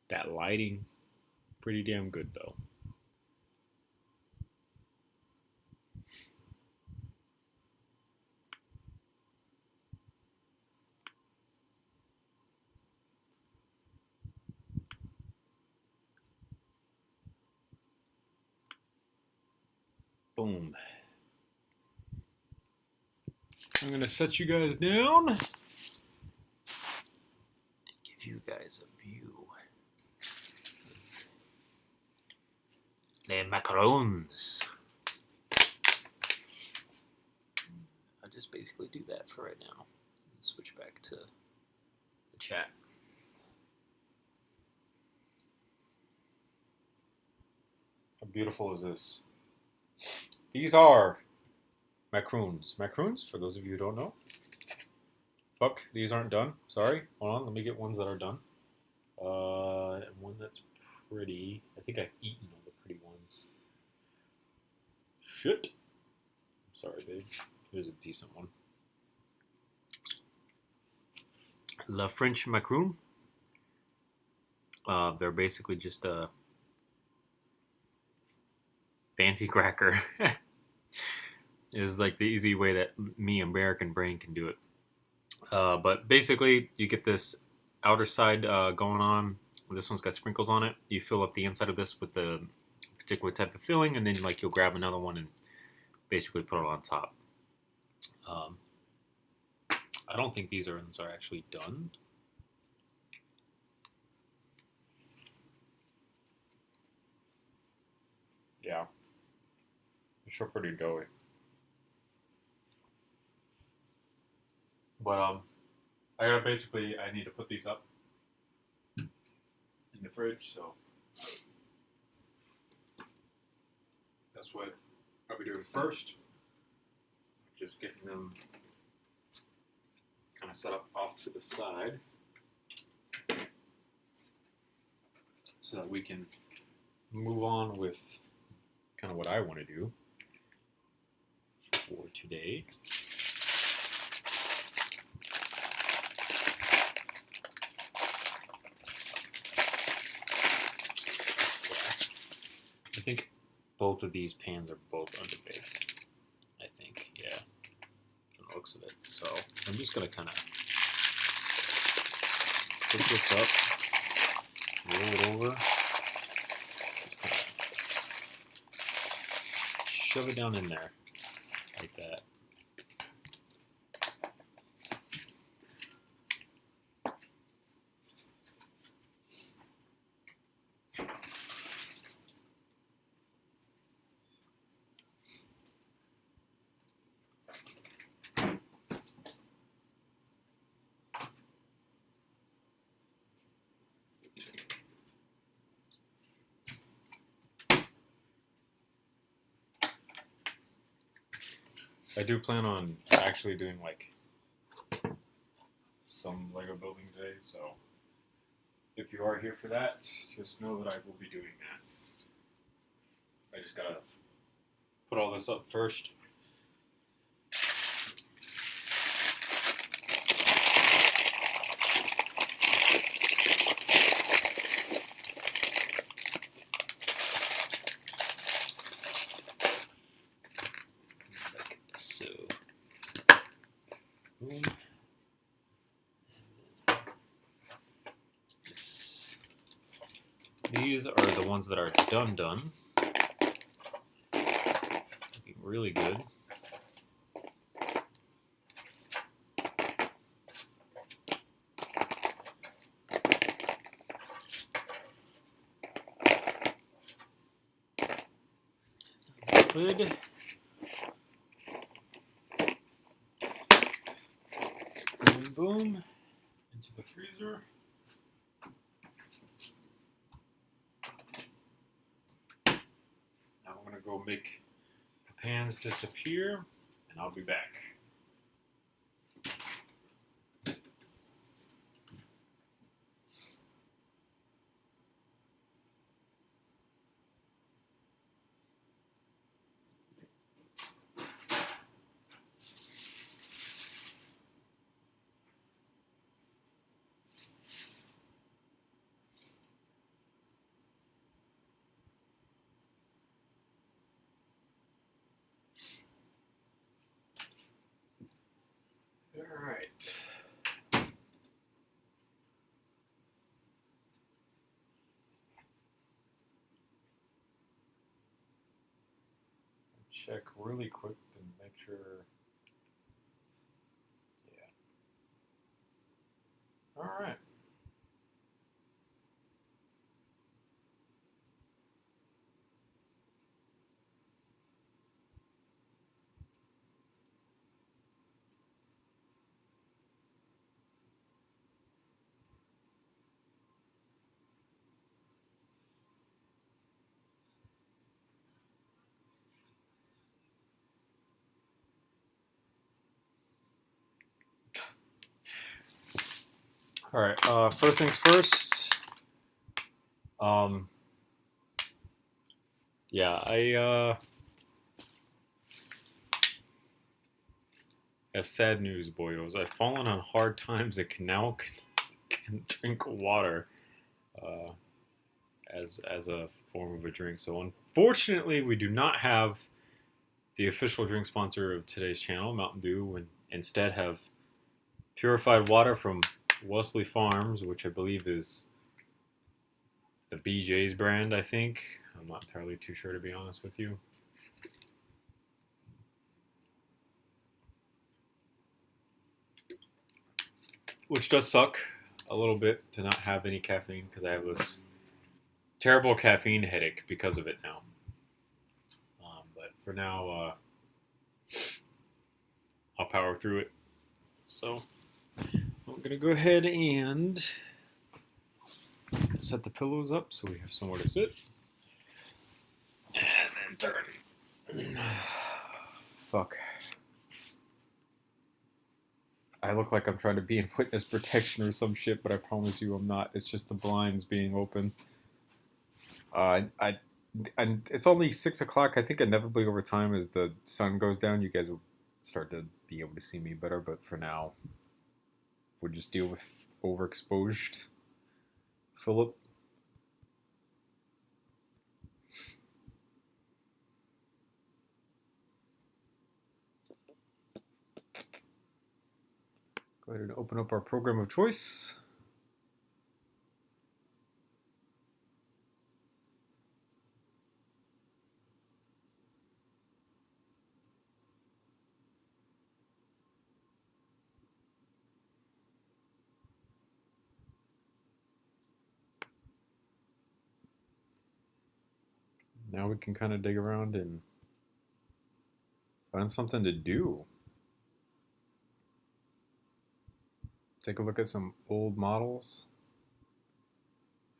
That lighting, pretty damn good though. Boom. I'm gonna set you guys down and give you guys a view of the macarons. I'll just basically do that for right now and switch back to the chat. How beautiful is this? These are macaroons. Macaroons, for those of you who don't know. Fuck, these aren't done. Sorry. Hold on, let me get ones that are done. And one that's pretty. I think I've eaten all the pretty ones. Shit. I'm sorry, babe. Here's a decent one. La French macaroon. They're basically just a fancy cracker. Is like the easy way that me, American brain, can do it. But basically, you get this outer side going on. This one's got sprinkles on it. You fill up the inside of this with the particular type of filling, and then like you'll grab another one and basically put it on top. I don't think these ones are actually done. Yeah, they're sure pretty doughy. But I need to put these up in the fridge, so that's what I'll be doing first. Just getting them kind of set up off to the side so that we can move on with kind of what I want to do for today. I think both of these pans are both underbaked. I think, yeah, from the looks of it. So I'm just gonna kind of pick this up, roll it over, shove it down in there like that. I do plan on actually doing like some Lego building today, so if you are here for that, just know that I will be doing that. I just gotta put all this up first. These are the ones that are done. Looking really good. Lid. Boom, boom. Into the freezer. Now I'm going to go make the pans disappear, and I'll be back. check really quick to make sure. Yeah. All right. All right. First things first. Yeah, I have sad news, boyos. I've fallen on hard times and can drink water as a form of a drink. So unfortunately, we do not have the official drink sponsor of today's channel, Mountain Dew, and instead have purified water from Wesley Farms, which I believe is the BJ's brand, I think. I'm not entirely too sure, to be honest with you. Which does suck a little bit to not have any caffeine, because I have this terrible caffeine headache because of it now. But for now, I'll power through it. So I'm going to go ahead and set the pillows up so we have somewhere to sit. And then turn. Fuck. I look like I'm trying to be in witness protection or some shit, but I promise you I'm not. It's just the blinds being open. And it's only 6 o'clock. I think inevitably over time, as the sun goes down, you guys will start to be able to see me better. But for now, we'll just deal with overexposed Philip. Go ahead and open up our program of choice. Now we can kind of dig around and find something to do. Take a look at some old models.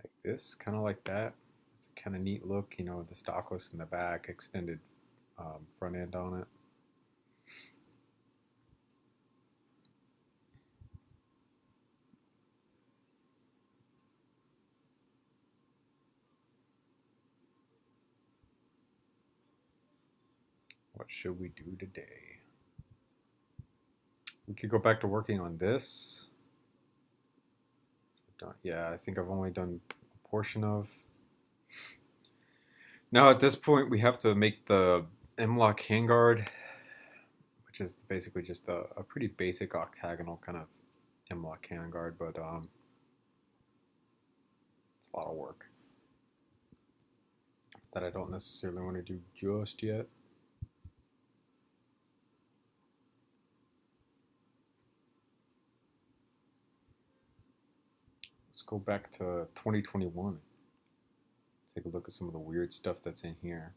Like this, kind of like that. It's a kind of neat look, you know, the stockless in the back, extended front end on it. What should we do today? We could go back to working on this. Yeah, I think I've only done a portion of. Now at this point we have to make the M-lock handguard, which is basically just a pretty basic octagonal kind of M-lock handguard, but it's a lot of work that I don't necessarily want to do just yet. Let's go back to 2021. Take a look at some of the weird stuff that's in here.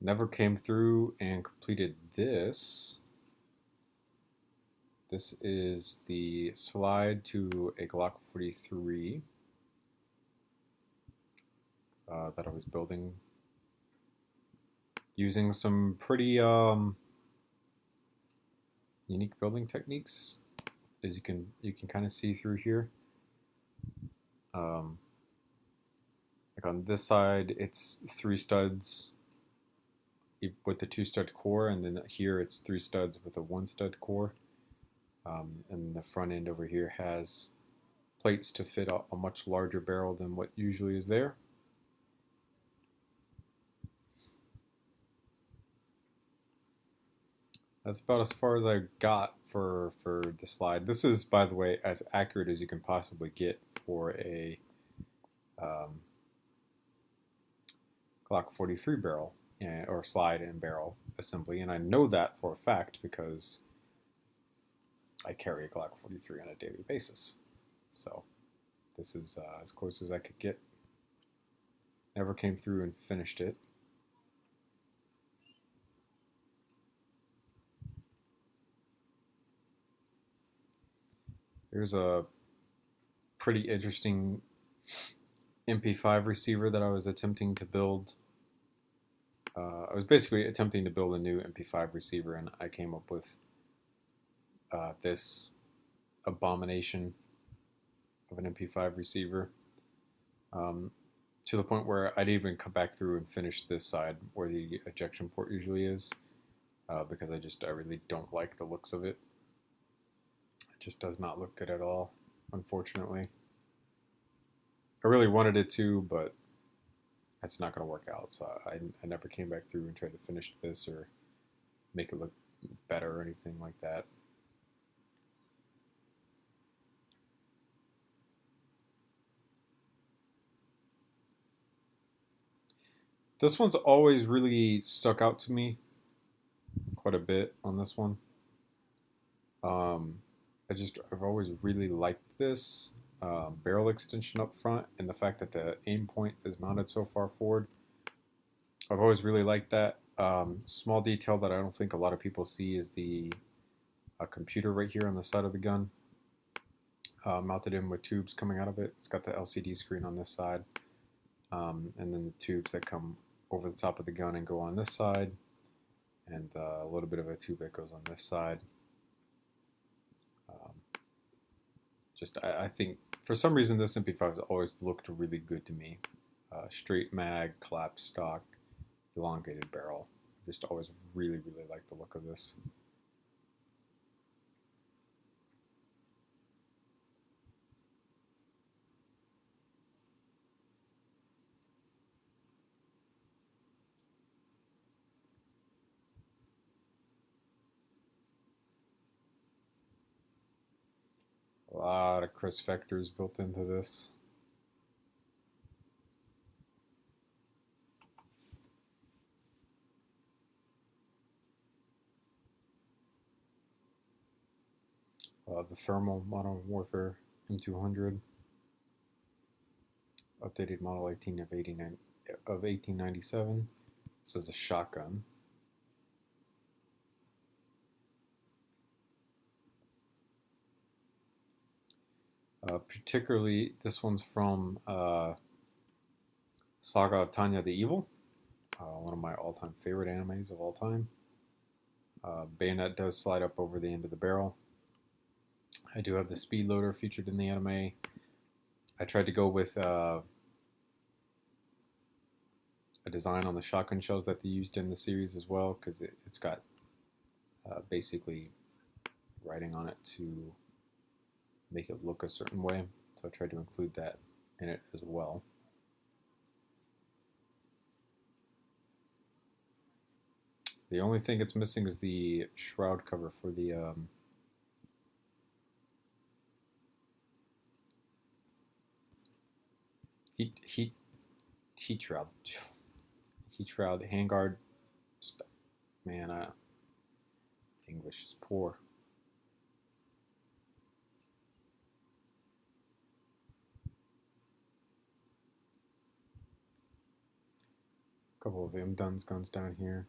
Never came through and completed this. This is the slide to a Glock 43 that I was building using some pretty unique building techniques, as you can kind of see through here. Like on this side, it's 3 studs with the 2-stud core, and then here it's 3 studs with a 1-stud core. And the front end over here has plates to fit a much larger barrel than what usually is there. That's about as far as I got for the slide. This is, by the way, as accurate as you can possibly get for a Glock 43 barrel or slide and barrel assembly, and I know that for a fact because I carry a Glock 43 on a daily basis. So this is as close as I could get. Never came through and finished it. There's a pretty interesting MP5 receiver that I was attempting to build. I was basically attempting to build a new MP5 receiver, and I came up with this abomination of an MP5 receiver, to the point where I'd even come back through and finish this side where the ejection port usually is, because I really don't like the looks of it. It just does not look good at all, unfortunately. I really wanted it to, but that's not going to work out, so I never came back through and tried to finish this or make it look better or anything like that. This one's always really stuck out to me quite a bit on this one. I've always really liked this barrel extension up front, and the fact that the aim point is mounted so far forward. I've always really liked that. Small detail that I don't think a lot of people see is the computer right here on the side of the gun, mounted in with tubes coming out of it. It's got the LCD screen on this side, and then the tubes that come over the top of the gun and go on this side, and a little bit of a tube that goes on this side. I think for some reason this MP5 has always looked really good to me. Straight mag, clap stock, elongated barrel. Just always really like the look of this. A lot of crisp vectors built into this. The thermal Modern Warfare M200, updated model 18 of 1897. This is a shotgun. Particularly, this one's from Saga of Tanya the Evil, one of my all-time favorite animes of all time. Bayonet does slide up over the end of the barrel. I do have the speed loader featured in the anime. I tried to go with a design on the shotgun shells that they used in the series as well, because it's got basically writing on it to make it look a certain way. So I tried to include that in it as well. The only thing it's missing is the shroud cover for the heat shroud. Heat shroud, handguard. Man, English is poor. A couple of MDUN's guns down here.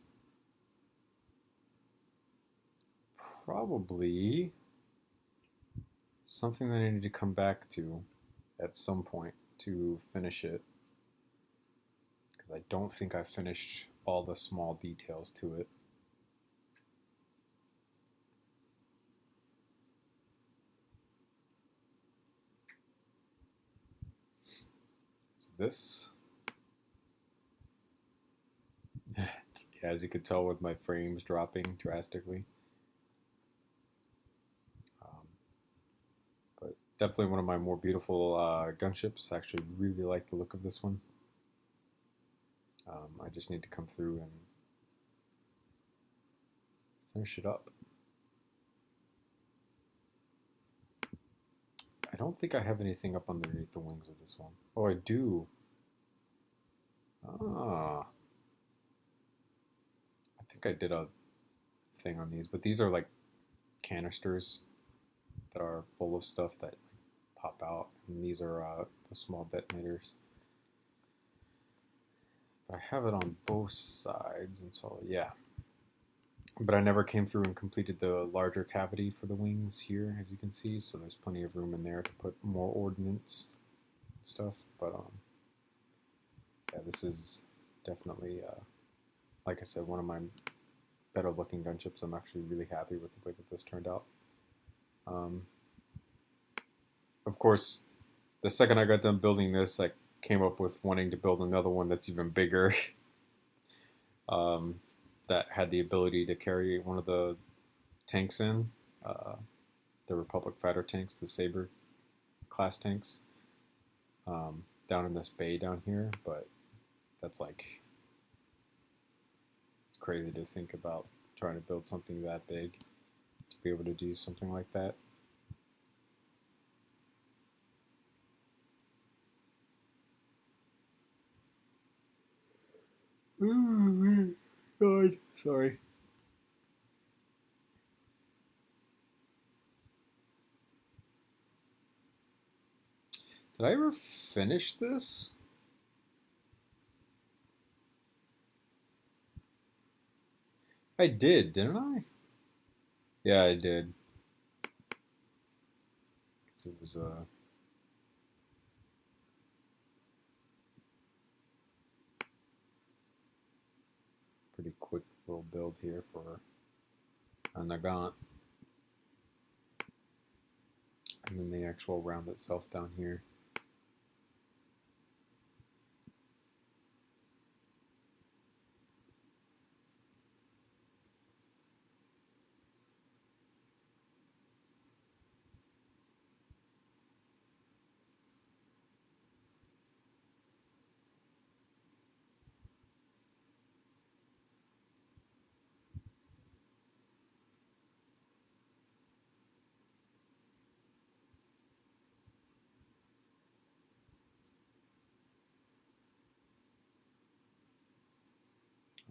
Probably something that I need to come back to at some point to finish it, because I don't think I finished all the small details to it. So this, yeah, as you could tell with my frames dropping drastically. Definitely one of my more beautiful gunships. I actually really like the look of this one. I just need to come through and finish it up. I don't think I have anything up underneath the wings of this one. Oh, I do. Ah. I think I did a thing on these, but these are like canisters that are full of stuff that pop out, and these are the small detonators. But I have it on both sides, and so yeah. But I never came through and completed the larger cavity for the wings here, as you can see, so there's plenty of room in there to put more ordnance stuff. But yeah, this is definitely, like I said, one of my better looking gunships. I'm actually really happy with the way that this turned out. Of course, the second I got done building this, I came up with wanting to build another one that's even bigger. That had the ability to carry one of the tanks in, the Republic fighter tanks, the Saber class tanks, down in this bay down here. But that's like, it's crazy to think about trying to build something that big to be able to do something like that. Oh, God, sorry. Did I ever finish this? I did, didn't I? Yeah, I did. Because it was pretty quick little build here for a Nagant. And then the actual round itself down here.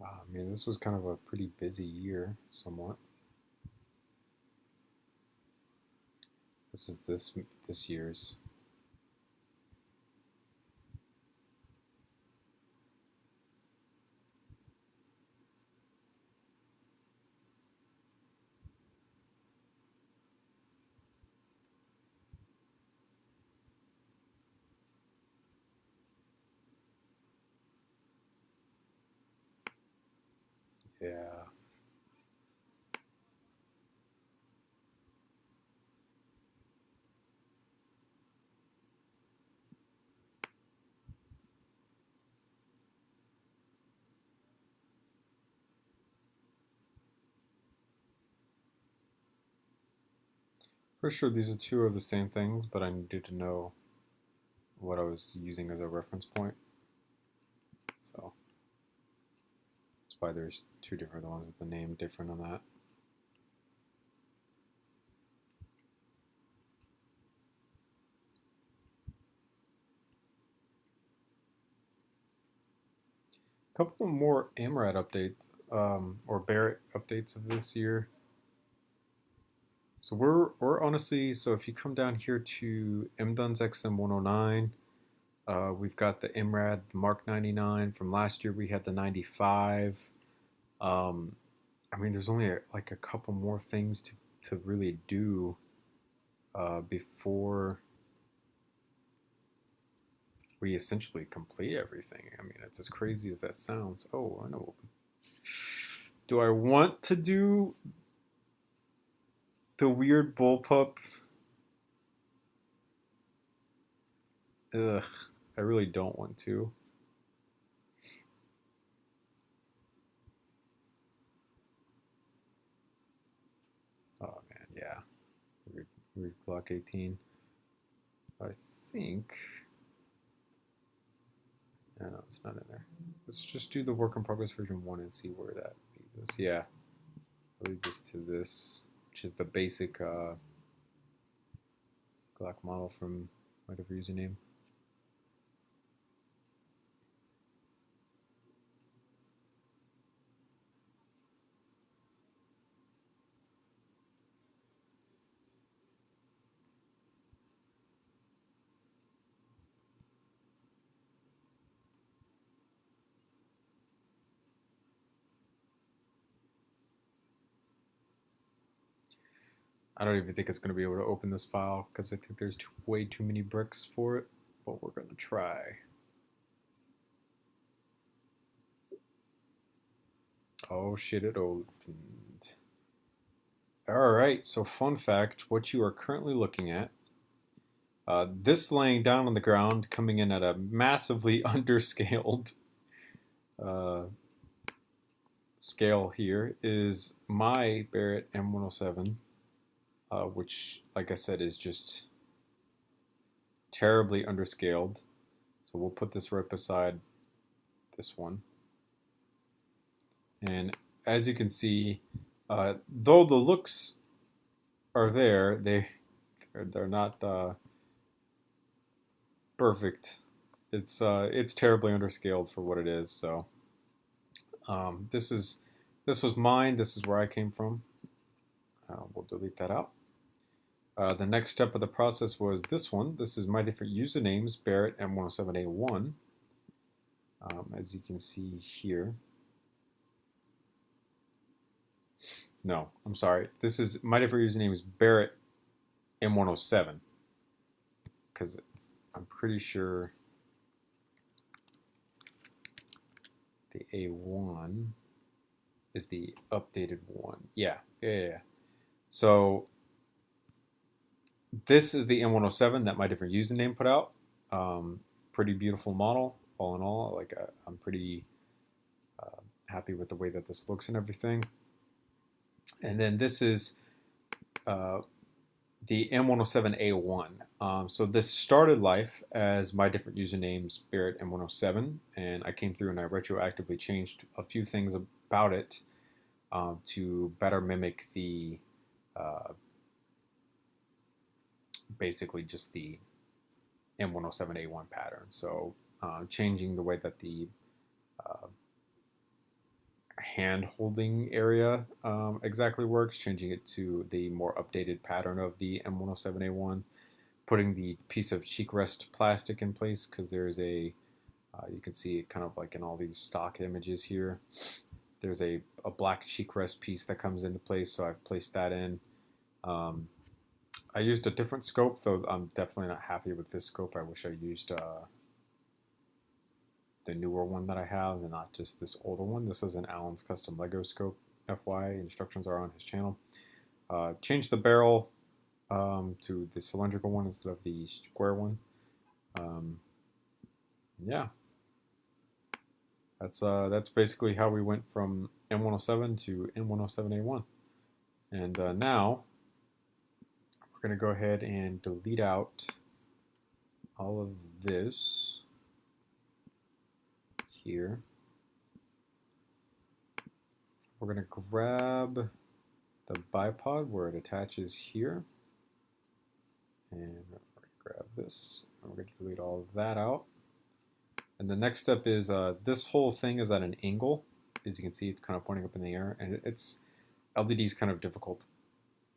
I mean, this was kind of a pretty busy year, somewhat. This is this year's. Yeah. For sure, these are two of the same things, but I needed to know what I was using as a reference point. So that's why there's two different ones with the name different on that. A couple more AMRAD updates, or Barrett updates of this year. So we're honestly, so if you come down here to MDUN's XM109, we've got the MRAD, the Mark 99 from last year. We had the 95. I mean, there's only like a couple more things to really do before we essentially complete everything. I mean, it's as crazy as that sounds. Oh, I know. Do I want to do the weird bullpup? Ugh, I really don't want to. Oh man, yeah. Weird Glock 18. I think. No, it's not in there. Let's just do the work in progress version 1 and see where that leads us. Yeah, that leads us to this, which is the basic Glock model from whatever username. I don't even think it's going to be able to open this file because I think there's way too many bricks for it, but we're going to try. Oh shit, it opened. Alright, so fun fact, what you are currently looking at, this laying down on the ground, coming in at a massively underscaled scale here, is my Barrett M107. Which, like I said, is just terribly underscaled. So we'll put this right beside this one. And as you can see, though the looks are there, they're not perfect. It's terribly underscaled for what it is. So this was mine. This is where I came from. We'll delete that out. The next step of the process was this one. This is my different usernames, Barrett M107A1. As you can see here. No, I'm sorry. This is my different username is Barrett M107. Because I'm pretty sure the A1 is the updated one. Yeah. So this is the M107 that my different username put out. Pretty beautiful model, all in all. Like I'm pretty happy with the way that this looks and everything. And then this is the M107A1. So this started life as my different usernames, Barrett M107, and I came through and I retroactively changed a few things about it to better mimic the basically just the M107A1 pattern. So changing the way that the hand holding area exactly works, changing it to the more updated pattern of the M107A1, putting the piece of cheek rest plastic in place because there's a, you can see it kind of like in all these stock images here, there's a black cheek rest piece that comes into place, so I've placed that in. I used a different scope, though I'm definitely not happy with this scope. I wish I used the newer one that I have and not just this older one. This is an Alan's custom Lego scope, FYI. Instructions are on his channel. Changed the barrel to the cylindrical one instead of the square one. Yeah. That's basically how we went from M107 to M107A1. And now we're going to go ahead and delete out all of this here. We're going to grab the bipod where it attaches here. And we're going to grab this. And we're going to delete all of that out. And the next step is this whole thing is at an angle. As you can see, it's kind of pointing up in the air. And it's LDD is kind of difficult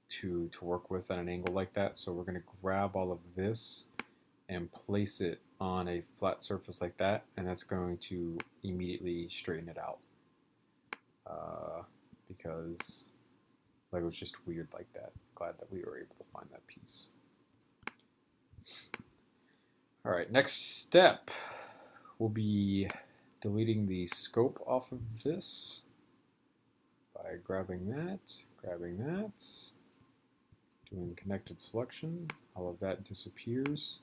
to work with at an angle like that. So we're going to grab all of this and place it on a flat surface like that. And that's going to immediately straighten it out. Because Lego's just weird like that. Glad that we were able to find that piece. All right, next step will be deleting the scope off of this by grabbing that, doing connected selection. All of that disappears.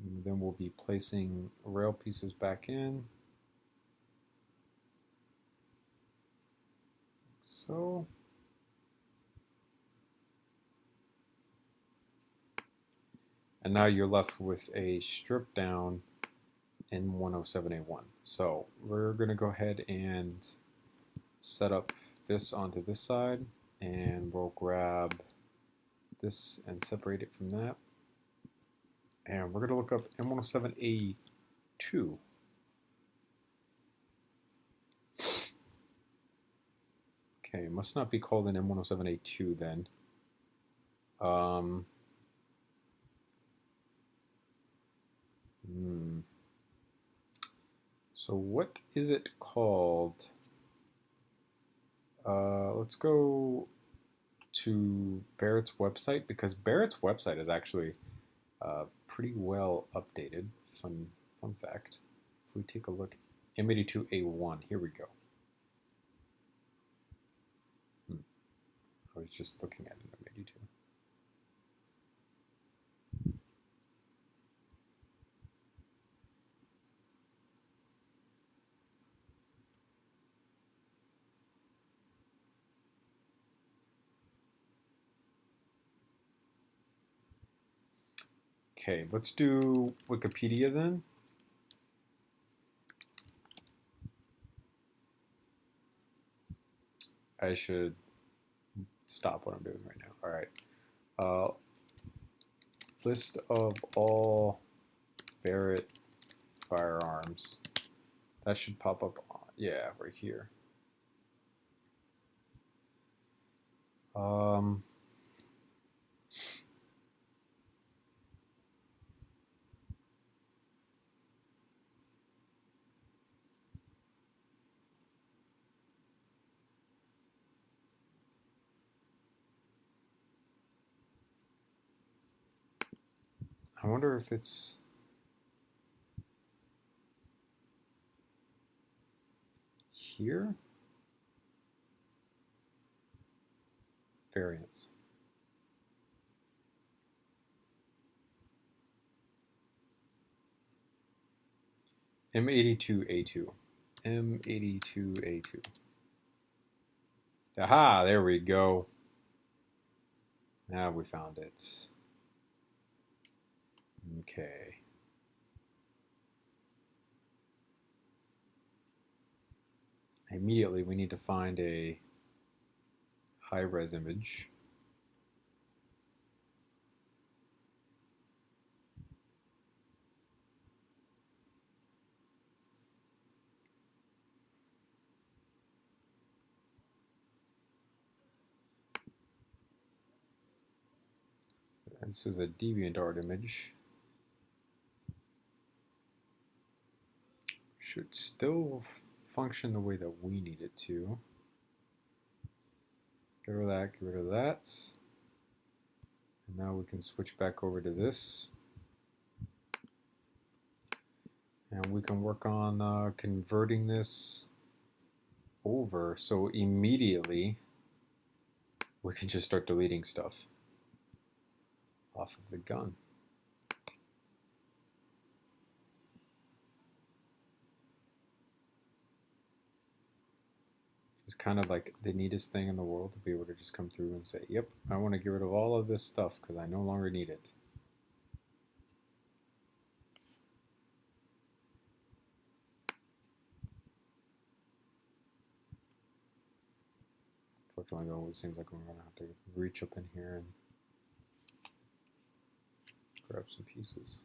And then we'll be placing rail pieces back in. So. And now you're left with a stripped down M107A1. So we're going to go ahead and set up this onto this side, and we'll grab this and separate it from that. And we're going to look up M107A2. Okay, it must not be called an M107A2 then. So what is it called? Let's go to Barrett's website, because Barrett's website is actually pretty well updated. Fun fact. If we take a look, M82A1, here we go. I was just looking at an M82. Okay, let's do Wikipedia then. I should stop what I'm doing right now. All right. List of all Barrett firearms. That should pop up. Yeah, right here. I wonder if it's here. Variants. M82A2. M82A2. Aha, there we go. Now we found it. Okay. Immediately we need to find a high-res image. This is a DeviantArt image. Should still function the way that we need it to. Get rid of that, get rid of that. And now we can switch back over to this. And we can work on converting this over. So immediately we can just start deleting stuff off of the gun. It's kind of like the neatest thing in the world to be able to just come through and say, yep, I want to get rid of all of this stuff because I no longer need it. Unfortunately, though, it seems like we're going to have to reach up in here and grab some pieces.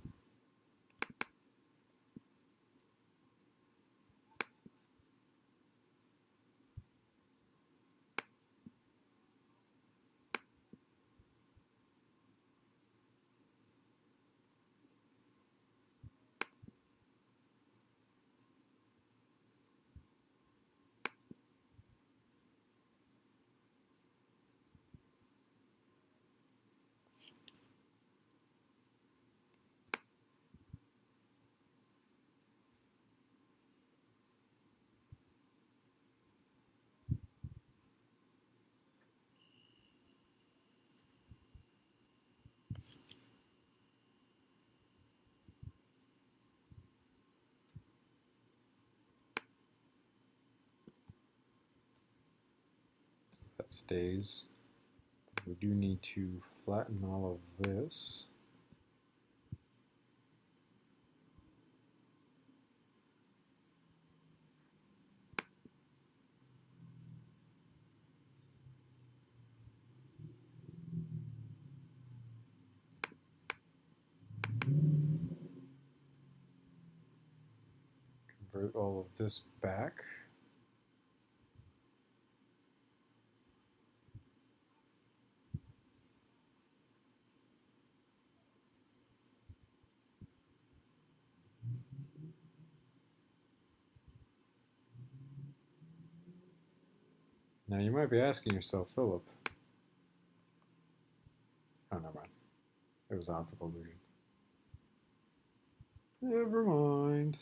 That stays. We do need to flatten all of this. route all of this back. Now you might be asking yourself, Philip. Oh, never mind. It was optical illusion. Never mind.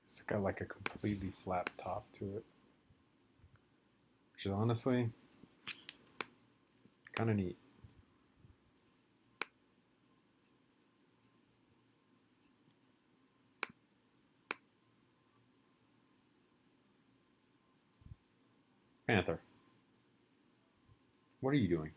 It's got like a completely flat top to it, which is honestly kind of neat. Panther, what are you doing?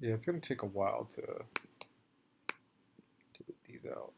Yeah, it's going to take a while to get these out.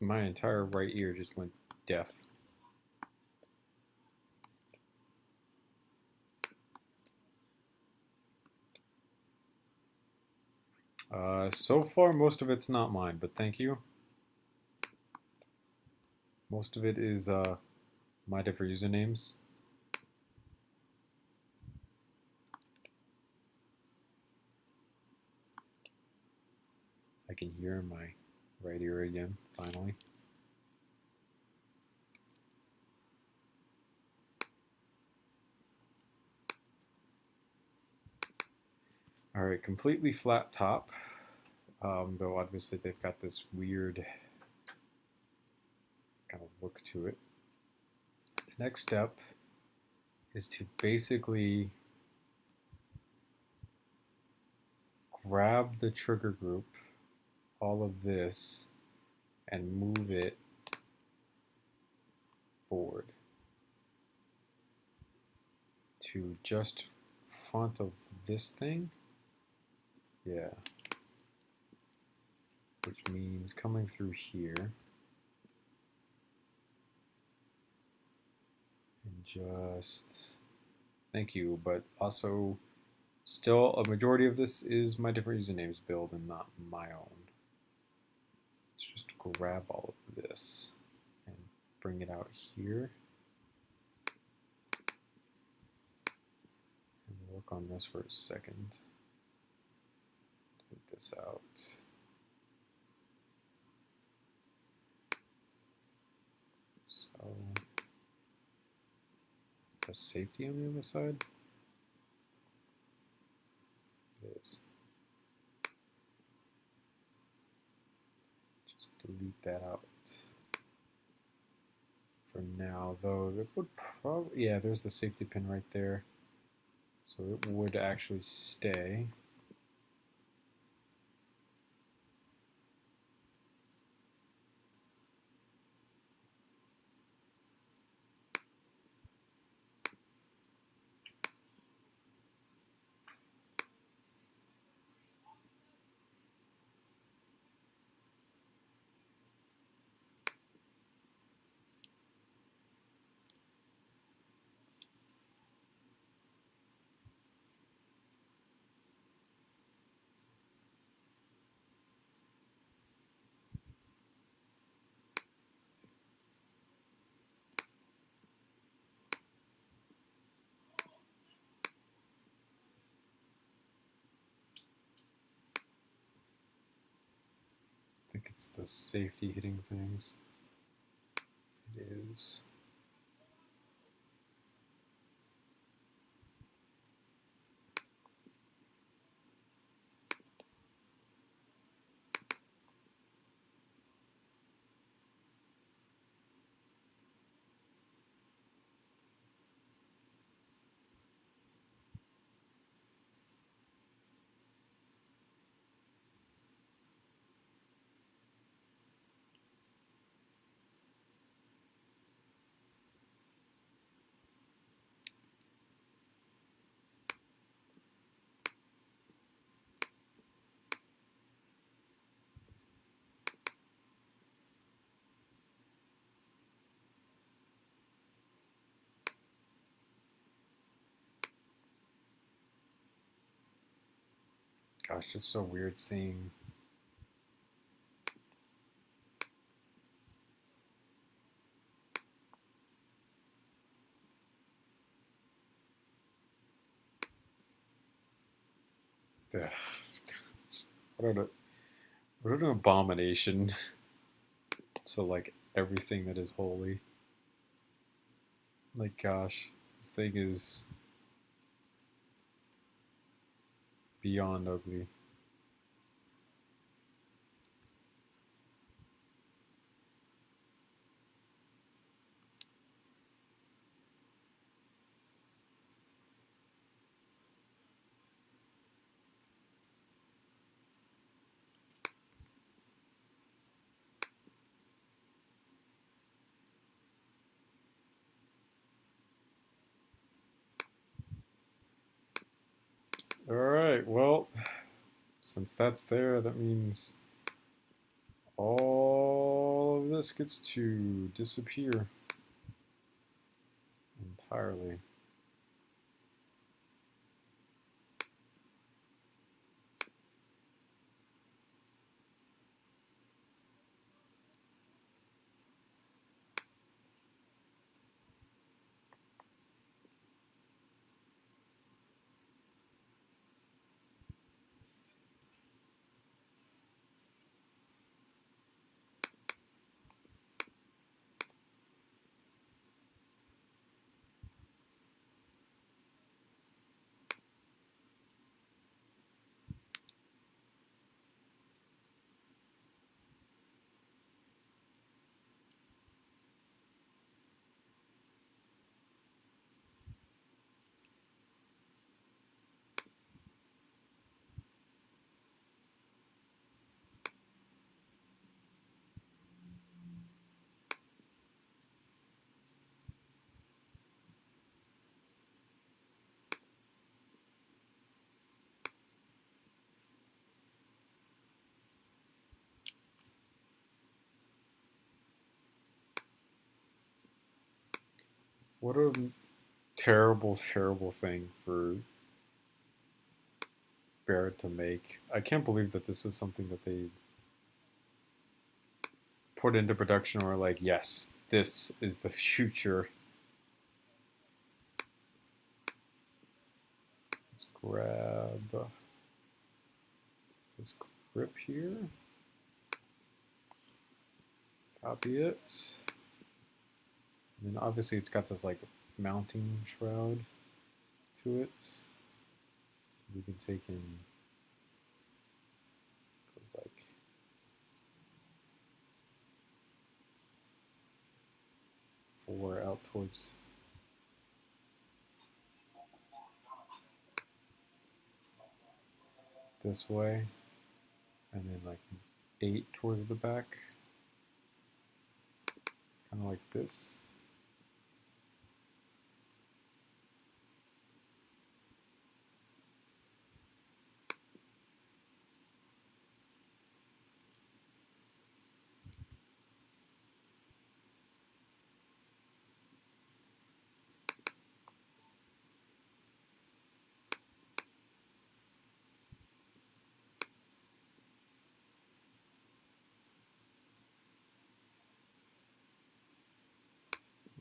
My entire right ear just went deaf. So far, most of it's not mine, but thank you. Most of it is my different usernames. I can hear in my right ear again, finally. All right, completely flat top. Though obviously they've got this weird kind of look to it. The next step is to basically grab the trigger group, all of this, and move it forward to just front of this thing. Yeah. Which means coming through here and just, thank you, but also still a majority of this is my different usernames build and not my own. Let's just grab all of this and bring it out here and work on this for a second. Take this out. So, the safety on the other side? It is. Just delete that out for now, though. It would probably, yeah, there's the safety pin right there. So it would actually stay. I think it's the safety hitting things. It is. Gosh, it's so weird seeing the what an abomination to like everything that is holy. Like gosh, this thing is beyond ugly. All right, well, since that's there, that means all of this gets to disappear entirely. What a terrible, terrible thing for Barrett to make. I can't believe that this is something that they put into production or like, yes, this is the future. Let's grab this grip here. Copy it. And then obviously it's got this like mounting shroud to it. We can take in, goes like four out towards this way, and then like 8 towards the back, kind of like this.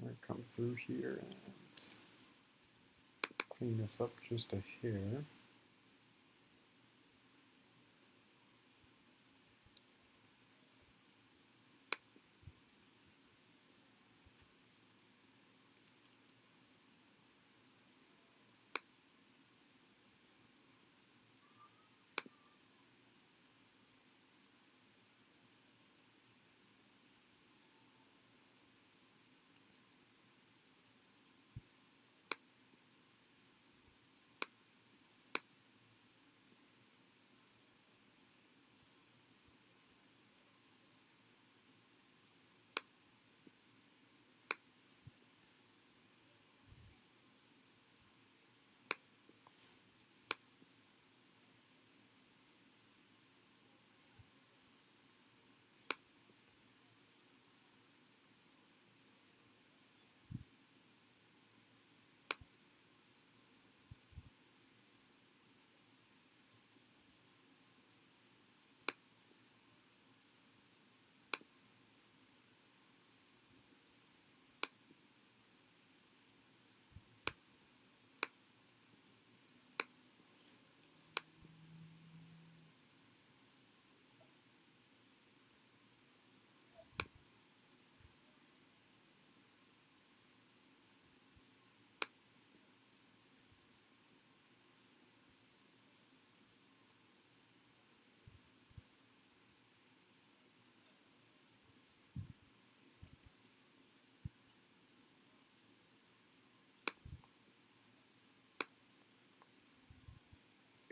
I'm going to come through here and clean this up just a hair.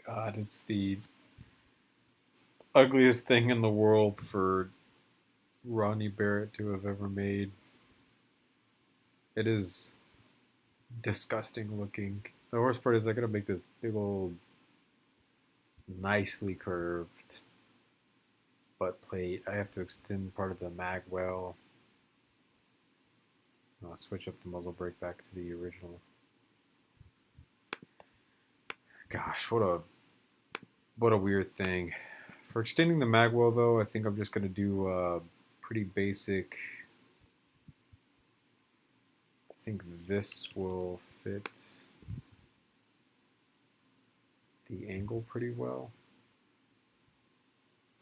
God, it's the ugliest thing in the world for Ronnie Barrett to have ever made. It is disgusting looking. The worst part is I gotta make this big old, nicely curved butt plate. I have to extend part of the mag well. I'll switch up the muzzle brake back to the original. Gosh, what a weird thing. For extending the mag well though, I think I'm just gonna do a pretty basic. I think this will fit the angle pretty well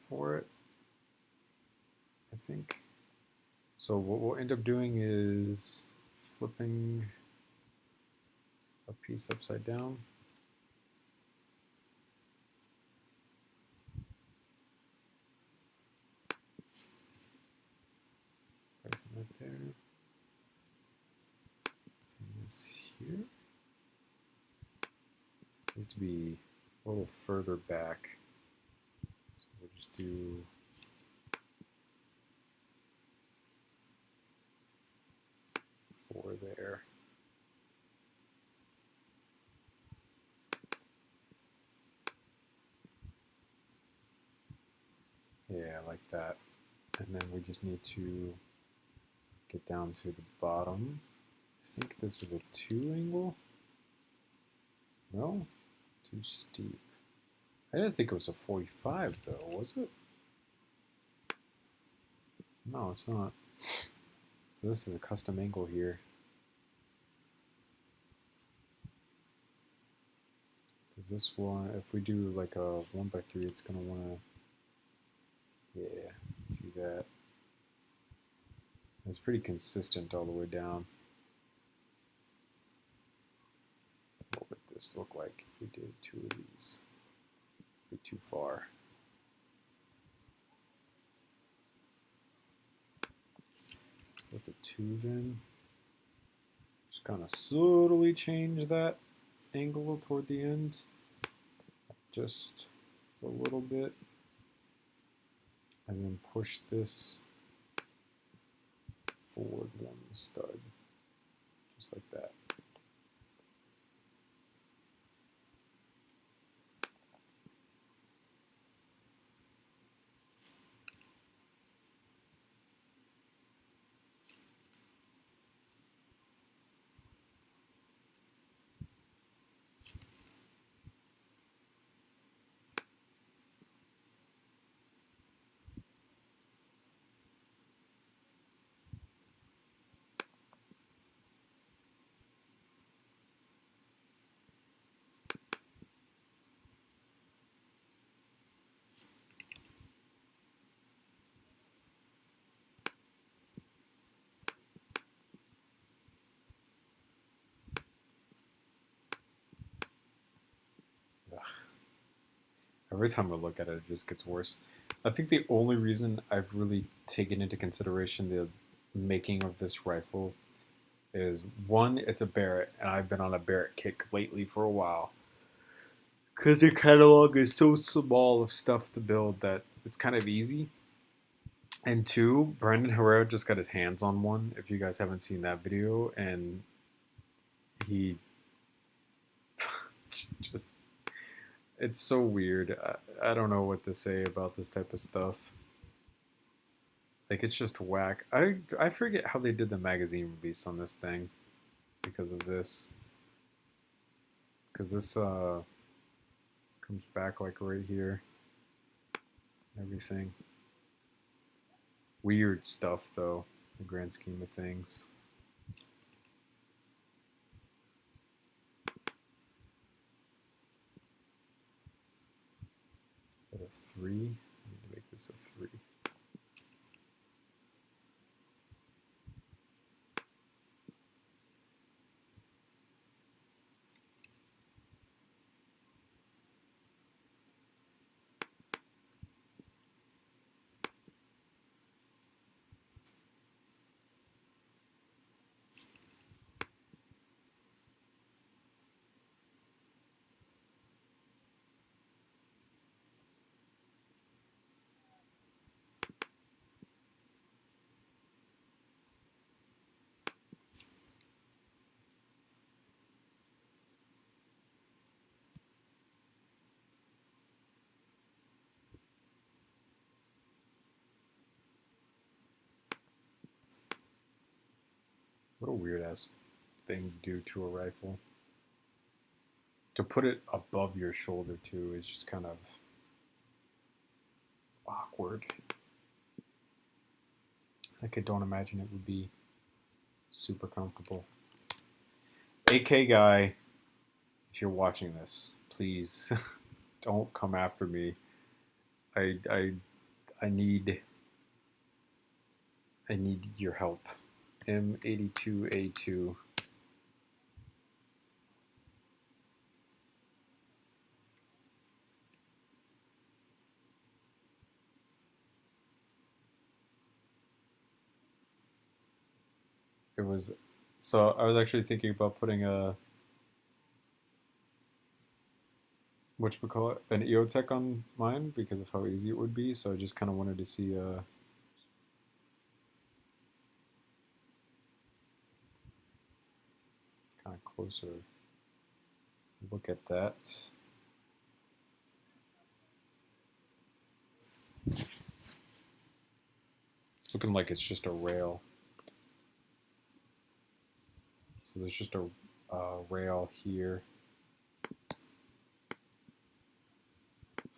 for it, I think. So what we'll end up doing is flipping a piece upside down. Placing that there. And this here. Needs to be a little further back. So we'll just do there. Yeah, like that. And then we just need to get down to the bottom I think this is a 2 angle. No? Too steep. I didn't think it was a 45 though, was it? No, it's not. So this is a custom angle here. Because this one, if we do like a 1x3, it's going to want to, yeah, do that. It's pretty consistent all the way down. What would this look like if we did 2 of these? Be too far. With the 2 then, just kind of subtly change that angle toward the end, just a little bit, and then push this forward 1 stud, just like that. Every time I look at it, it just gets worse. I think the only reason I've really taken into consideration the making of this rifle is, 1, it's a Barrett, and I've been on a Barrett kick lately for a while. Because their catalog is so small of stuff to build that it's kind of easy. And 2, Brandon Herrera just got his hands on one, if you guys haven't seen that video, and he just... It's so weird. I don't know what to say about this type of stuff. Like, it's just whack. I forget how they did the magazine release on this thing because of this. Because this comes back like right here. Everything. Weird stuff though, in the grand scheme of things. Is that a 3? I need to make this a 3. What a weird ass thing to do to a rifle. To put it above your shoulder too is just kind of awkward. Like, I don't imagine it would be super comfortable. AK guy, if you're watching this, please don't come after me. I need your help. M82A2. It was, so I was actually thinking about putting a, whatchamacallit, an EOTech on mine because of how easy it would be, so I just kind of wanted to see kind of closer look at that. It's looking like it's just a rail. So there's just a rail here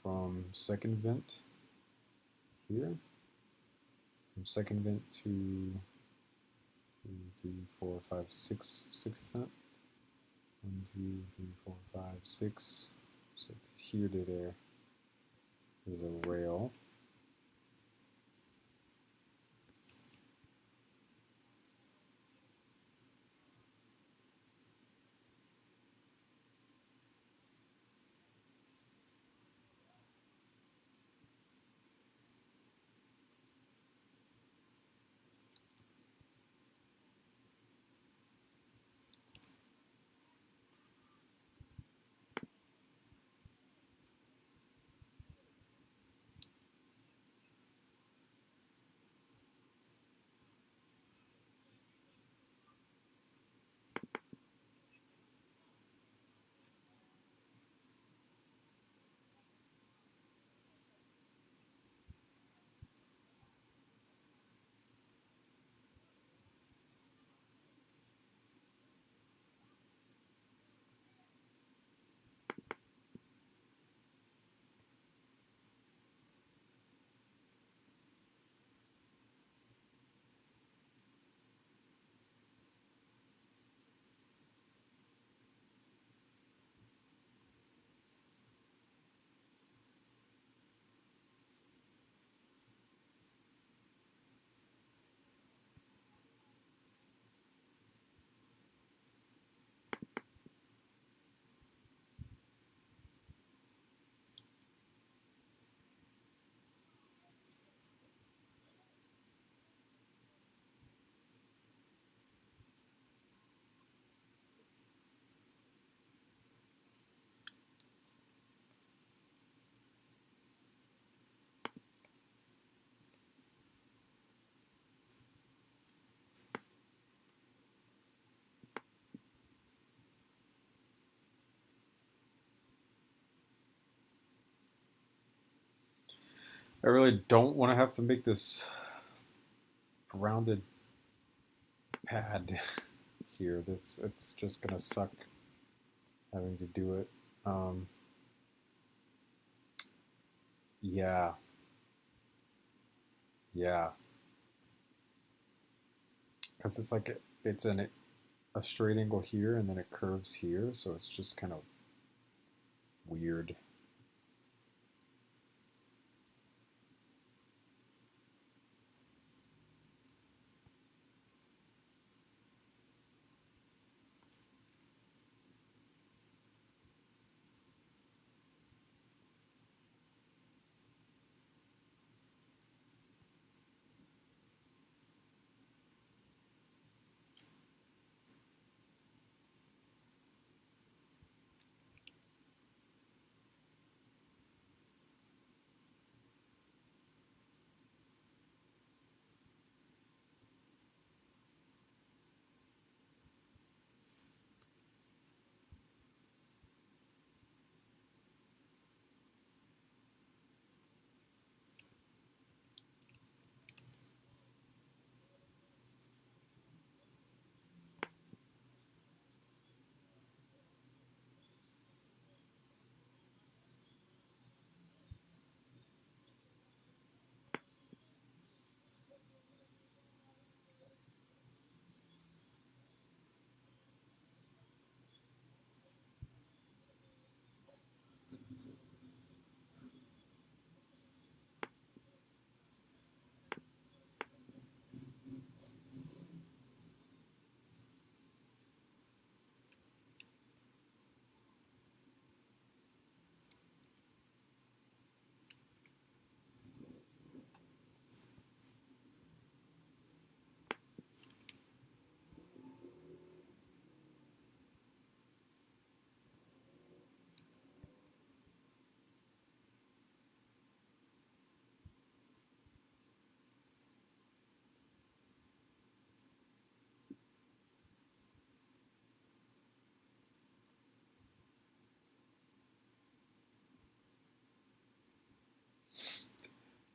from second vent here, from second vent to 2, 3, 4, 5, 6, sixth vent. 1, 2, 3, 4, 5, 6. So here to there is a rail. I really don't want to have to make this rounded pad here. It's just gonna suck having to do it. Yeah, because it's like it's a straight angle here and then it curves here, so it's just kind of weird.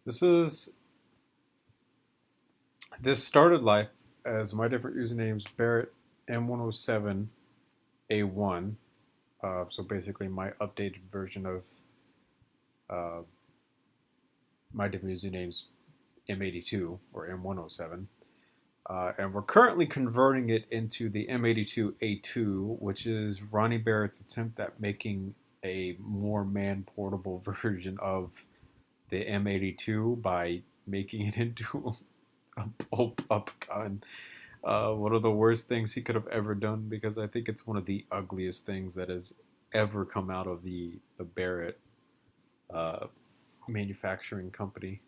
This started life as my different usernames Barrett M107A1. So basically my updated version of my different usernames M82 or M107. And we're currently converting it into the M82A2, which is Ronnie Barrett's attempt at making a more man-portable version of the M82 by making it into a blow-up gun. One of the worst things he could have ever done, because I think it's one of the ugliest things that has ever come out of the Barrett manufacturing company.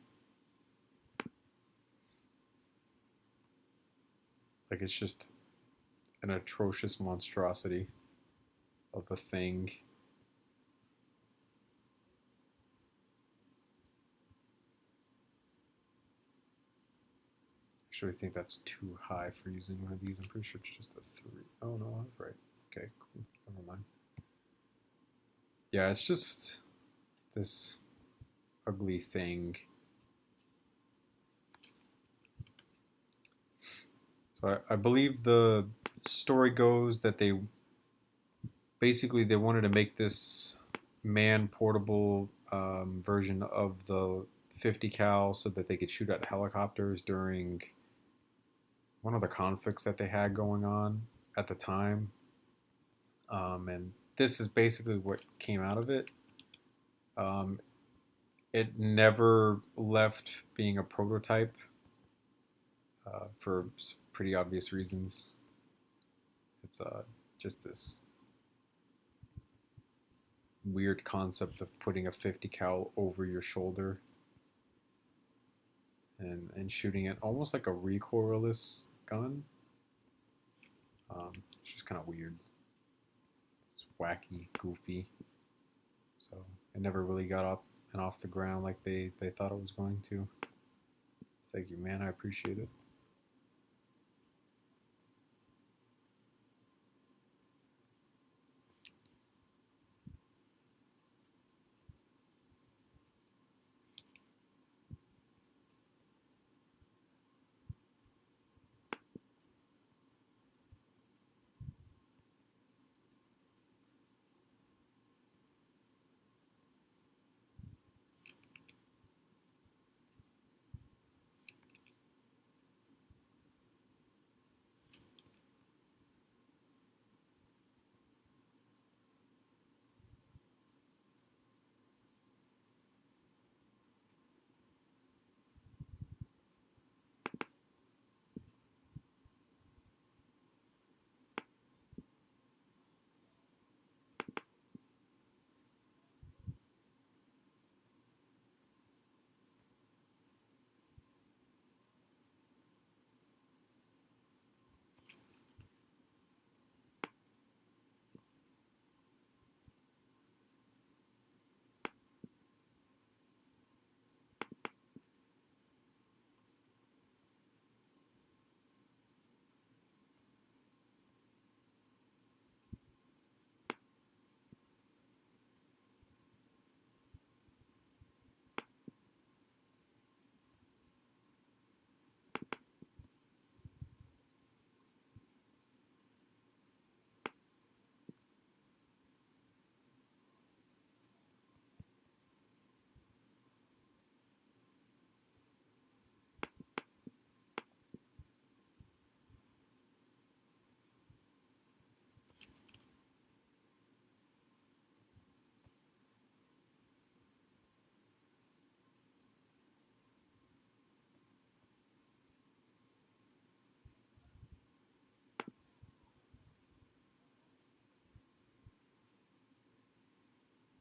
Like, it's just an atrocious monstrosity of a thing. Actually, I think that's too high for using one of these. I'm pretty sure it's just a 3. Oh, no, I was right. Okay, cool. Never mind. Yeah, it's just this ugly thing. So I believe the story goes that they wanted to make this man-portable version of the 50 cal so that they could shoot at helicopters during one of the conflicts that they had going on at the time. And this is basically what came out of it. It never left being a prototype for pretty obvious reasons. It's just this weird concept of putting a 50 cal over your shoulder and shooting it almost like a recoilless gun. It's just kind of weird. It's wacky, goofy. So it never really got up and off the ground like they thought it was going to. Thank you, man. I appreciate it.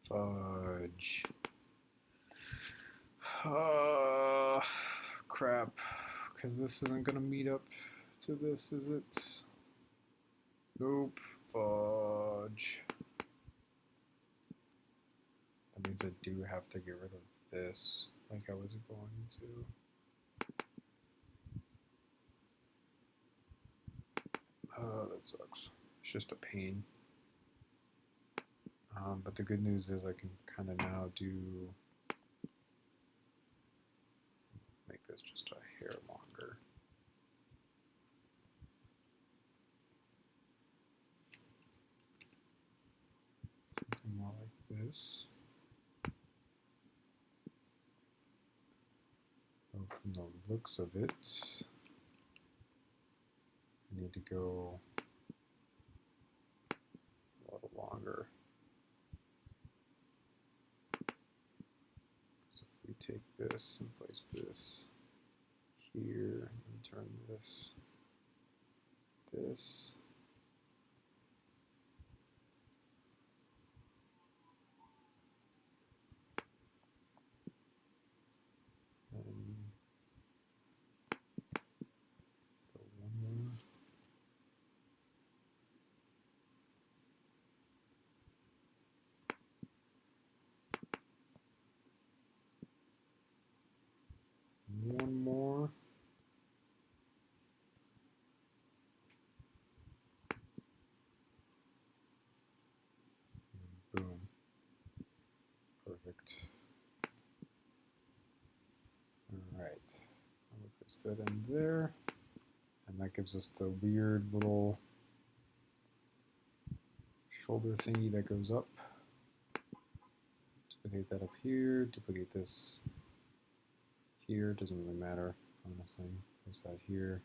Fudge. Crap. Because this isn't going to meet up to this, is it? Nope. Fudge. That means I do have to get rid of this, like I was going to. That sucks. It's just a pain. But the good news is I can kind of now make this just a hair longer. more like this. So from the looks of it, I need to go a little longer. So if we take this and place this here and turn this, this. And go one more. One more. And boom. Perfect. Alright. I'm going to place that in there. And that gives us the weird little shoulder thingy that goes up. Duplicate that up here. Duplicate this here. Doesn't really matter, honestly. Place that here.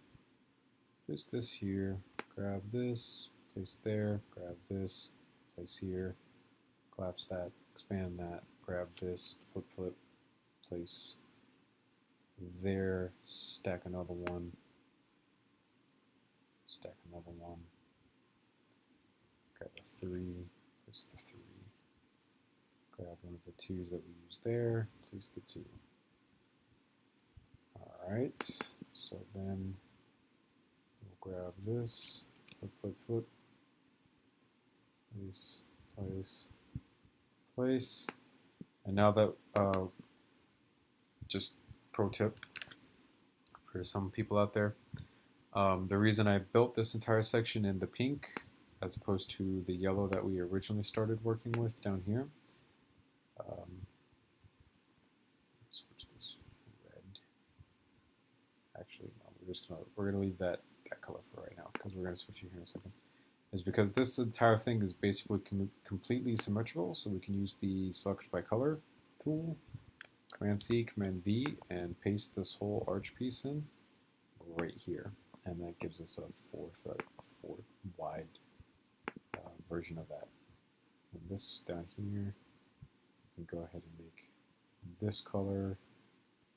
Place this here. Grab this. Place there. Grab this. Place here. Collapse that. Expand that. Grab this. Flip, flip. Place there. Stack another one. Stack another one. Grab the 3. Place the 3. Grab one of the 2s that we used there. Place the 2. Alright, so then we'll grab this, flip, flip, flip, place, place, place. And now that, just pro tip for some people out there, the reason I built this entire section in the pink as opposed to the yellow that we originally started working with down here, switch this red. Actually, no, we're gonna leave that color for right now because we're gonna switch it here in a second. Is because this entire thing is basically completely symmetrical, so we can use the select by color tool, Command C, Command V, and paste this whole arch piece in right here, and that gives us a fourth wide version of that. And this down here, we can go ahead and make this color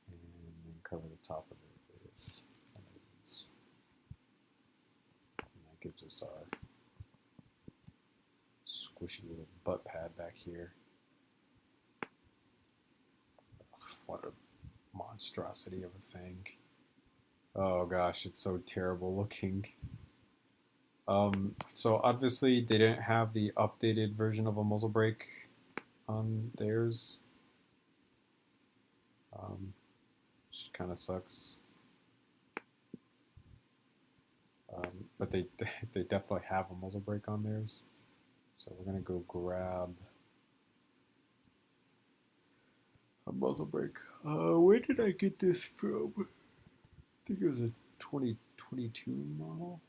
and then cover the top of it with one of these. And that gives us our squishy little butt pad back here. Ugh, what a monstrosity of a thing. Oh gosh, it's so terrible looking. So obviously they didn't have the updated version of a muzzle brake on theirs, which kind of sucks. But they definitely have a muzzle brake on theirs. So we're gonna go grab a muzzle brake. Where did I get this from? I think it was a 2022 model.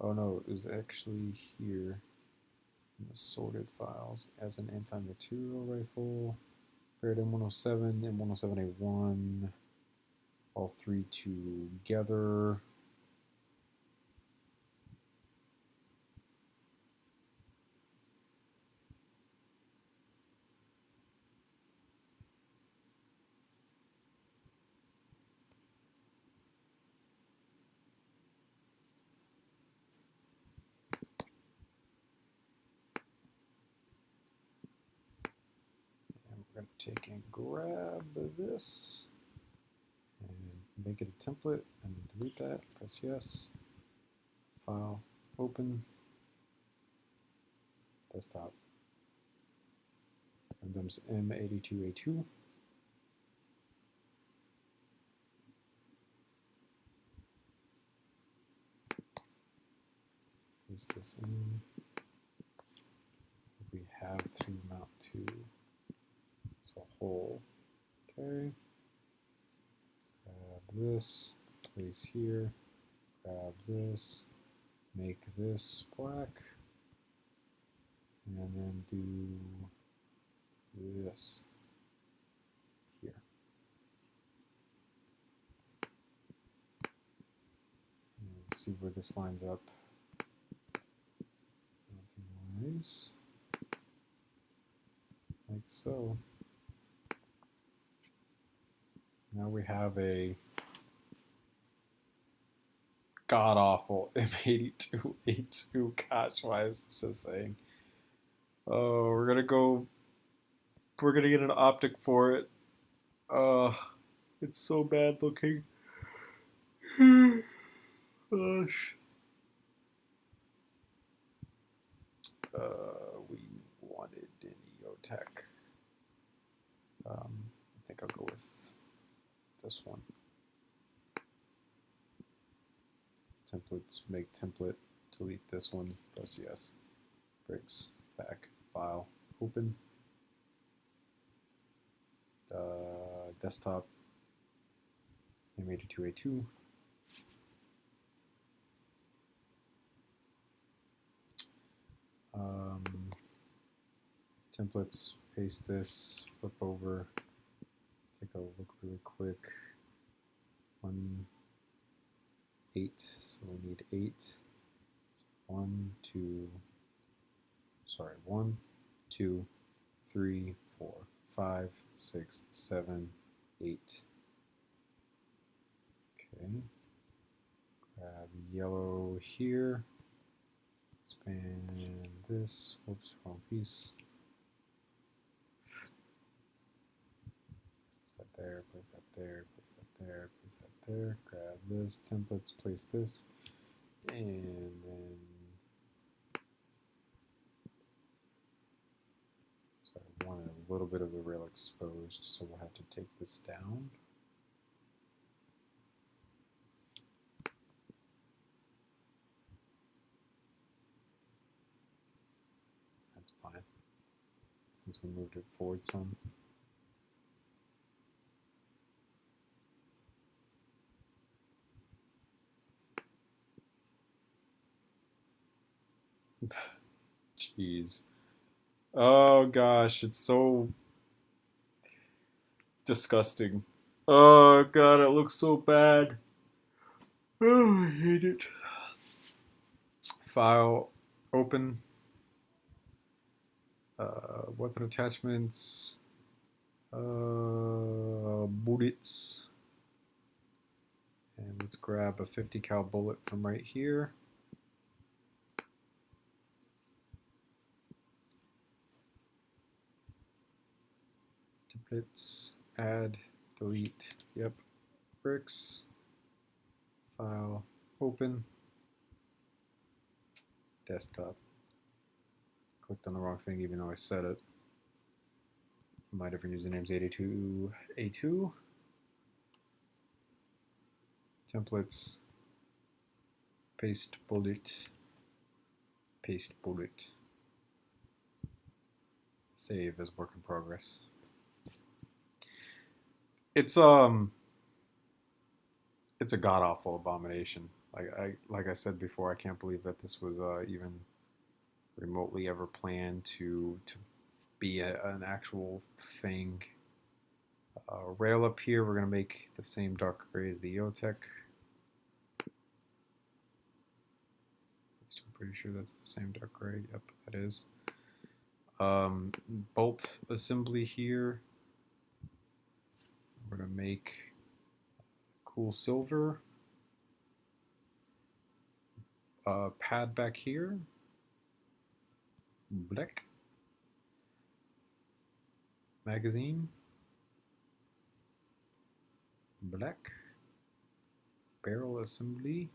Oh no, it was actually here in the sorted files as an anti-material rifle. Paired M107, M107A1, all three together. We're going to take and grab this and make it a template and delete that. Press yes. File, open, desktop. Random's M82A2. Place this in. We have to mount to. So whole. Okay. this, place here, grab this, make this black, and then do this here. And let's see where this lines up. Nice. Like so. Now we have a god-awful M82A2. Gosh, why is this a thing? Oh, we're gonna get an optic for it. It's so bad looking. Gosh. We wanted an EOTech. I think I'll go with this one. Templates, make template, delete this one, press yes. Bricks, back, file, open. Desktop, M82A2. Templates, paste this, flip over, take a look really quick. 1, 8, so we need 8. 1, 2, 3, 4, 5, 6, 7, 8. Okay. Grab yellow here. Expand this. Oops, wrong piece. Place that there, place that there, place that there, place that there. Grab this, templates, place this. And then, so I wanted a little bit of the rail exposed, so we'll have to take this down. That's fine, since we moved it forward some. Jeez. Oh gosh, it's so disgusting. Oh god, it looks so bad. Oh, I hate it. File, open. Weapon attachments. Bullets. And let's grab a 50 cal bullet from right here. Templates, add, delete, yep, bricks, file, open, desktop. Clicked on the wrong thing even though I said it. My different username's 82A2. Templates, paste bullet, save as work in progress. It's a god-awful abomination. Like I said before, I can't believe that this was even remotely ever planned to be an actual thing. Rail up here, we're gonna make the same dark gray as the EOTech. I'm pretty sure that's the same dark gray. Yep, that is. Bolt assembly here. We're gonna make cool silver. Pad back here. Black. Magazine. Black. Barrel assembly.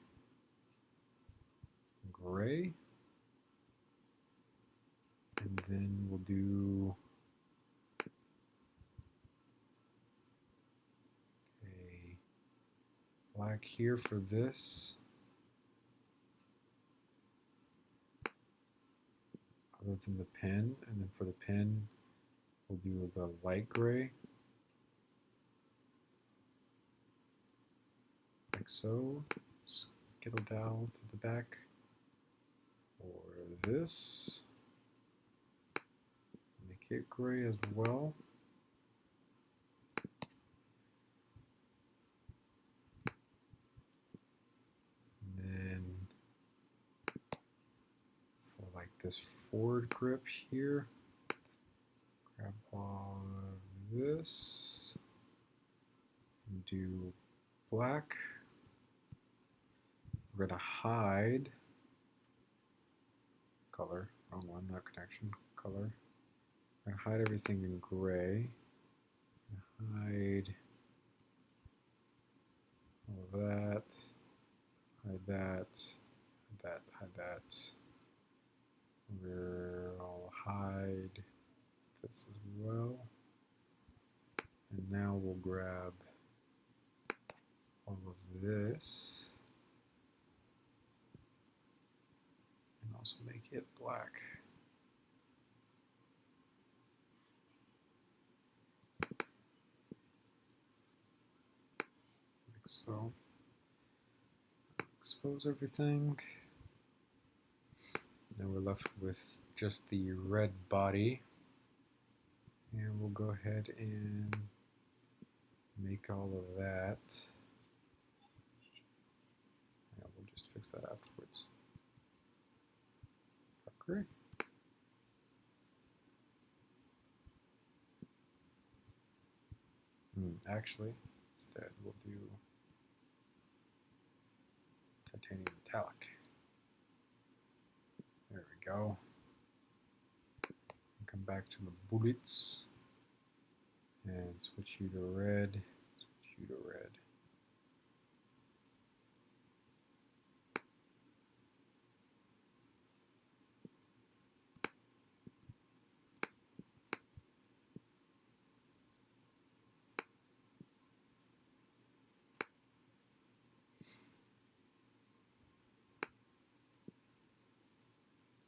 Gray. And then we'll do a black here for this. Other than the pen, and then for the pen, we'll do the light gray. like so. Skittle down to the back for this. Make it gray as well. And then for like this forward grip here, grab all of this and do black. We're going to hide color, wrong one, not connection, color. We're going to hide everything in gray. Hide all of that, hide that, hide that. We'll hide this as well. And now we'll grab all of this. And also make it black. Like so. Expose everything. Then we're left with just the red body. And we'll go ahead and make all of that. Yeah, we'll just fix that afterwards. Gray. Actually, instead we'll do titanium metallic. There we go. Come back to the bullets and switch you to red. Switch you to red.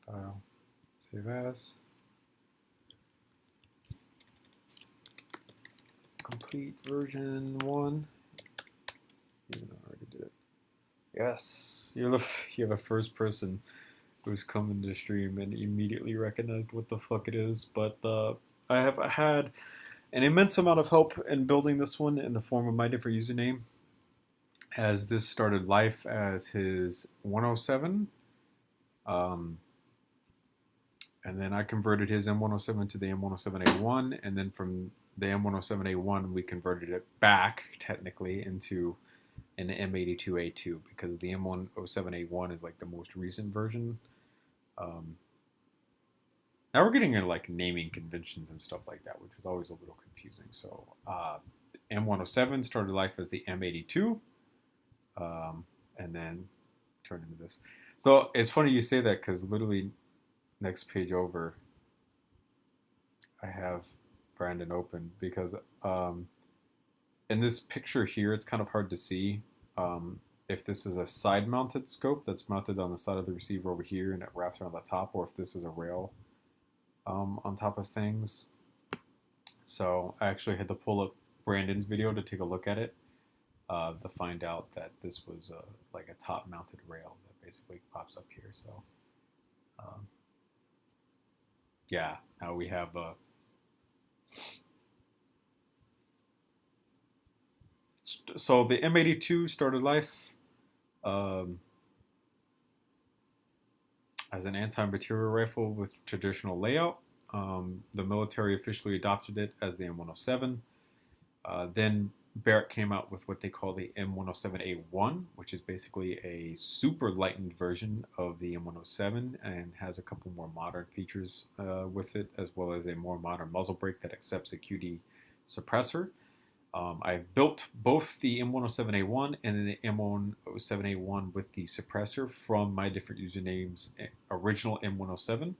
File, save as, complete version 1. Even though I already did it. Yes, you have a first person who's come into stream and immediately recognized what the fuck it is. But I have had an immense amount of help in building this one in the form of my different username, as this started life as his 107. And then I converted his M107 to the M107A1, and then from the M107A1 we converted it back technically into an M82A2 because the M107A1 is like the most recent version. Now we're getting into like naming conventions and stuff like that, which is always a little confusing. So M107 started life as the M82, and then turned into this. So it's funny you say that because literally next page over, I have Brandon open because in this picture here, it's kind of hard to see if this is a side-mounted scope that's mounted on the side of the receiver over here and it wraps around the top, or if this is a rail on top of things. So I actually had to pull up Brandon's video to take a look at it to find out that this was like a top-mounted rail that basically pops up here. So yeah, now we have so the M82 started life as an anti-material rifle with traditional layout. The military officially adopted it as the M107. Then Barrett came out with what they call the M107A1, which is basically a super lightened version of the M107 and has a couple more modern features with it, as well as a more modern muzzle brake that accepts a QD suppressor. I've built both the M107A1 and the M107A1 with the suppressor from my different usernames, original M107.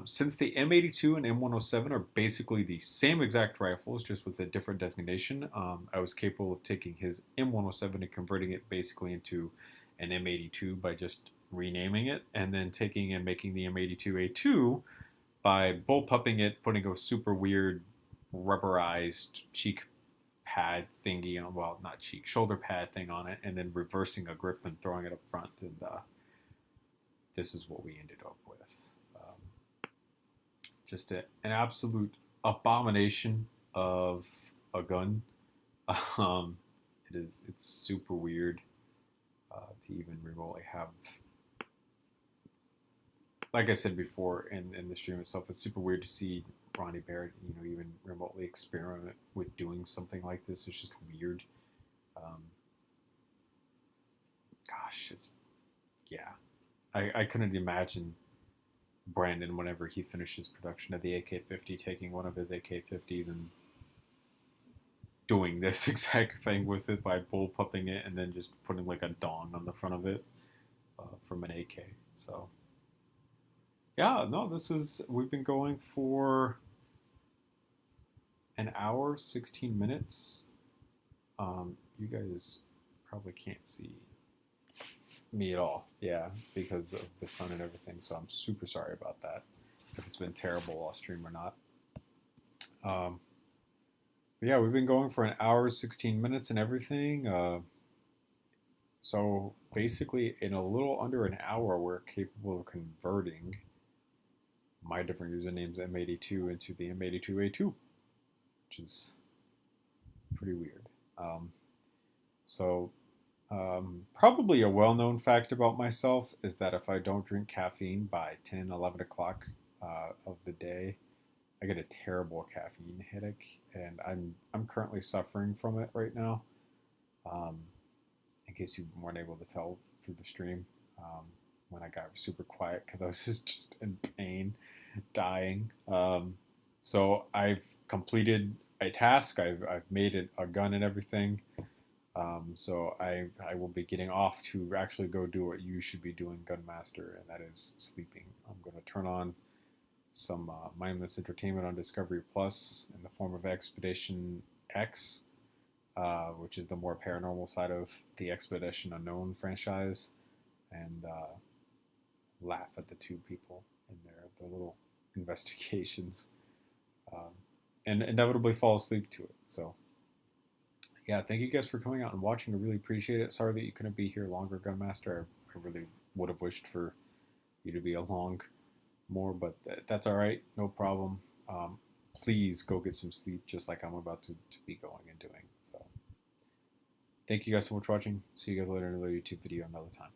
Since the M82 and M107 are basically the same exact rifles, just with a different designation, I was capable of taking his M107 and converting it basically into an M82 by just renaming it, and then taking and making the M82A2 by bullpupping it, putting a super weird rubberized cheek pad thingy on, well, not cheek, shoulder pad thing on it, and then reversing a grip and throwing it up front. And this is what we ended up with. Just an absolute abomination of a gun. It's super weird to even remotely have. Like I said before in the stream itself, it's super weird to see Ronnie Barrett, even remotely experiment with doing something like this. It's just weird. Gosh, I couldn't imagine Brandon, whenever he finishes production of the AK-50, taking one of his AK-50s and doing this exact thing with it by bullpupping it and then just putting like a dong on the front of it from an AK. So. Yeah, no, we've been going for an hour, 16 minutes. You guys probably can't see me at all, yeah, because of the sun and everything, so I'm super sorry about that, if it's been terrible off stream or not. But yeah, we've been going for an hour, 16 minutes and everything. So basically, in a little under an hour, we're capable of converting my different usernames M82 into the M82A2, which is pretty weird. Probably a well-known fact about myself is that if I don't drink caffeine by 10, 11 o'clock of the day, I get a terrible caffeine headache, and I'm currently suffering from it right now. In case you weren't able to tell through the stream, when I got super quiet because I was just in pain, dying. So I've completed a task. I've made it a gun and everything. So I will be getting off to actually go do what you should be doing, Gunmaster, and that is sleeping. I'm going to turn on some mindless entertainment on Discovery Plus in the form of Expedition X, which is the more paranormal side of the Expedition Unknown franchise, and laugh at the two people in their little investigations, and inevitably fall asleep to it. So yeah, thank you guys for coming out and watching. I really appreciate it. Sorry that you couldn't be here longer, Gunmaster. I really would have wished for you to be along more, but that's all right. No problem. Please go get some sleep, just like I'm about to be going and doing. So thank you guys so much for watching. See you guys later in another YouTube video another time.